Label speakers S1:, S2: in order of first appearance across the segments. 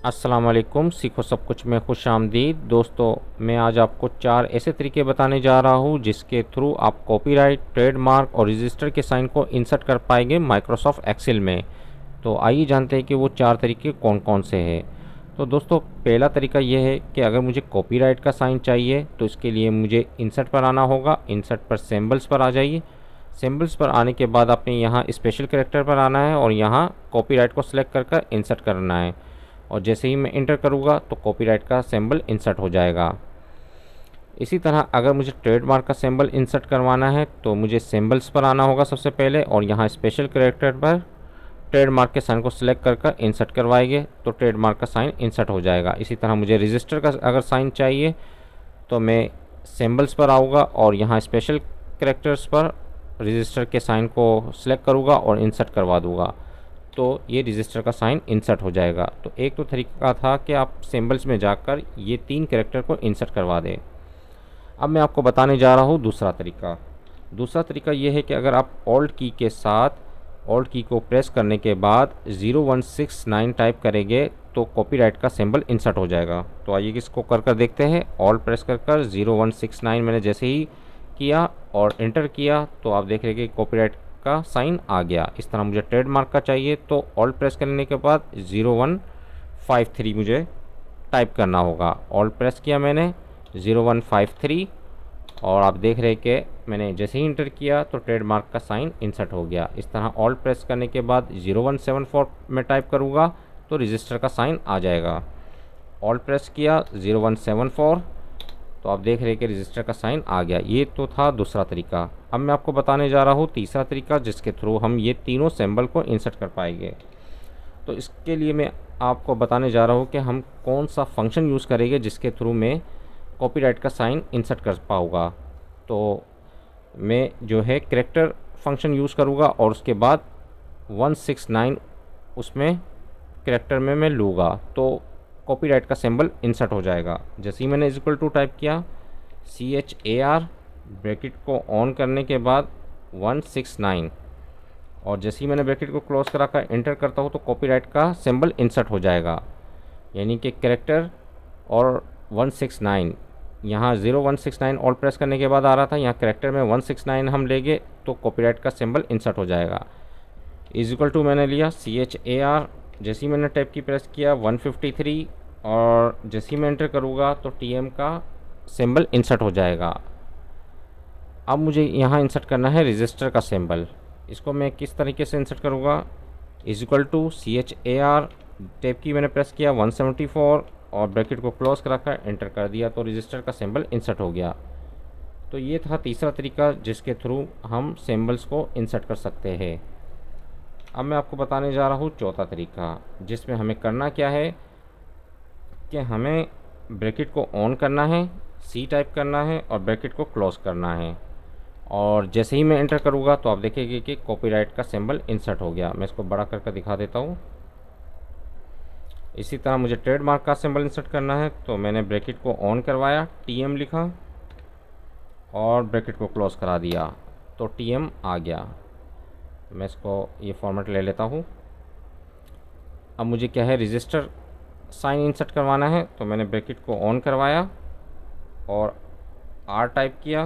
S1: अस्सलाम वालेकुम। सीखो सब कुछ में खुश आमदीद। दोस्तों, मैं आज आपको 4 ऐसे तरीके बताने जा रहा हूँ जिसके थ्रू आप कॉपीराइट, ट्रेडमार्क और रजिस्टर के साइन को इंसर्ट कर पाएंगे माइक्रोसॉफ्ट एक्सेल में। तो आइए जानते हैं कि वो 4 तरीके कौन कौन से हैं। तो दोस्तों, पहला तरीका यह है कि अगर मुझे कॉपीराइट का साइन चाहिए तो इसके लिए मुझे इंसर्ट पर आना होगा। इंसर्ट पर सिंबल्स पर आ जाइए। सिंबल्स पर आने के बाद आपने यहाँ स्पेशल कैरेक्टर पर आना है और यहाँ कॉपीराइट को सिलेक्ट कर इंसर्ट करना है। और जैसे ही मैं इंटर करूँगा तो कॉपीराइट का सिंबल इंसर्ट हो जाएगा। इसी तरह अगर मुझे ट्रेडमार्क का सिंबल इंसर्ट करवाना है तो मुझे सिंबल्स पर आना होगा सबसे पहले और यहाँ स्पेशल कैरेक्टर पर ट्रेडमार्क के साइन को सिलेक्ट कर इंसर्ट करवाएंगे तो ट्रेडमार्क का साइन इंसर्ट हो जाएगा। इसी तरह मुझे रजिस्टर का अगर साइन चाहिए तो मैं सिंबल्स पर आऊँगा और यहाँ स्पेशल कैरेक्टर्स पर रजिस्टर के साइन को सिलेक्ट करूँगा और इंसर्ट करवा दूँगा तो ये रजिस्टर का साइन इंसर्ट हो जाएगा। तो एक तो तरीका था कि आप सिंबल्स में जाकर ये 3 कैरेक्टर को इंसर्ट करवा दें। अब मैं आपको बताने जा रहा हूँ दूसरा तरीका। दूसरा तरीका ये है कि अगर आप ऑल्ट की के साथ ऑल्ट की को प्रेस करने के बाद 0169 टाइप करेंगे तो कॉपीराइट का सिंबल इंसर्ट हो जाएगा। तो आइए इसको कर देखते हैं। ऑल्ट प्रेस कर 0169 मैंने जैसे ही किया और इंटर किया तो आप देख रहे हैं कि कॉपीराइट का साइन आ गया। इस तरह मुझे ट्रेडमार्क का चाहिए तो ऑल्ट प्रेस करने के बाद 0153 मुझे टाइप करना होगा। ऑल्ट प्रेस किया मैंने 0153 और आप देख रहे हैं कि मैंने जैसे ही इंटर किया तो ट्रेडमार्क का साइन इंसर्ट हो गया। इस तरह ऑल्ट प्रेस करने के बाद 0174 में टाइप करूँगा तो रजिस्टर का साइन आ जाएगा। ऑल्ट प्रेस किया 0174 तो आप देख रहे हैं कि रजिस्टर का साइन आ गया। ये तो था दूसरा तरीका। अब मैं आपको बताने जा रहा हूँ तीसरा तरीका जिसके थ्रू हम ये तीनों सिंबल को इंसर्ट कर पाएंगे। तो इसके लिए मैं आपको बताने जा रहा हूँ कि हम कौन सा फंक्शन यूज़ करेंगे जिसके थ्रू मैं कॉपीराइट का साइन इंसर्ट कर पाऊँगा। तो मैं जो है कैरेक्टर फंक्शन यूज़ करूँगा और उसके बाद 169 उसमें कैरेक्टर में मैं लूँगा तो कॉपीराइट का सिंबल इंसर्ट हो जाएगा। जैसे ही मैंने इक्वल टू टाइप किया CHAR ब्रैकेट को ऑन करने के बाद 169 और जैसे ही मैंने ब्रैकेट को क्लोज करा कर एंटर करता हूँ तो कॉपीराइट का सिंबल इंसर्ट हो जाएगा। यानी कि कैरेक्टर और 169 यहाँ 0169 ऑल प्रेस करने के बाद आ रहा था, यहाँ कैरेक्टर में 169 हम लेंगे तो कॉपीराइट का सिंबल इंसर्ट हो जाएगा। इक्वल टू मैंने लिया CHAR, जैसे ही मैंने टैब की प्रेस किया 153 और जैसे ही मैं एंटर करूँगा तो TM का सिंबल इंसर्ट हो जाएगा। अब मुझे यहाँ इंसर्ट करना है रजिस्टर का सिंबल। इसको मैं किस तरीके से इंसर्ट करूँगा, इक्वल टू CHAR टैब की मैंने प्रेस किया 174 और ब्रैकेट को क्लोज कराकर एंटर कर दिया तो रजिस्टर का सिंबल इंसर्ट हो गया। तो ये था तीसरा तरीका जिसके थ्रू हम सिंबल्स को इंसर्ट कर सकते हैं। अब मैं आपको बताने जा रहा हूँ चौथा तरीका जिसमें हमें करना क्या है कि हमें ब्रैकेट को ऑन करना है, C टाइप करना है और ब्रैकेट को क्लोज करना है और जैसे ही मैं एंटर करूँगा तो आप देखेंगे कि कॉपीराइट का सिंबल इंसर्ट हो गया। मैं इसको बड़ा करके दिखा देता हूँ। इसी तरह मुझे ट्रेडमार्क का सिंबल इंसर्ट करना है तो मैंने ब्रैकेट को ऑन करवाया, TM लिखा और ब्रैकेट को क्लोज करा दिया तो TM आ गया। मैं इसको ये फॉर्मेट ले लेता हूँ। अब मुझे क्या है रजिस्टर साइन इंसर्ट करवाना है तो मैंने ब्रैकेट को ऑन करवाया और R टाइप किया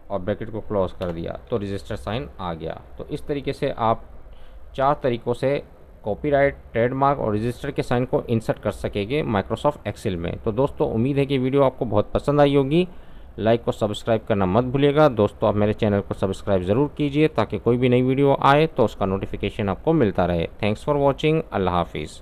S1: और ब्रैकेट को क्लोज कर दिया तो रजिस्टर साइन आ गया। तो इस तरीके से आप 4 तरीक़ों से कॉपीराइट, ट्रेडमार्क और रजिस्टर के साइन को इंसर्ट कर सकेंगे माइक्रोसॉफ्ट एक्सेल में। तो दोस्तों, उम्मीद है कि वीडियो आपको बहुत पसंद आई होगी। लाइक को सब्सक्राइब करना मत भूलिएगा। दोस्तों, आप मेरे चैनल को सब्सक्राइब ज़रूर कीजिए ताकि कोई भी नई वीडियो आए तो उसका नोटिफिकेशन आपको मिलता रहे। Thanks for watching. अल्लाह हाफिज़।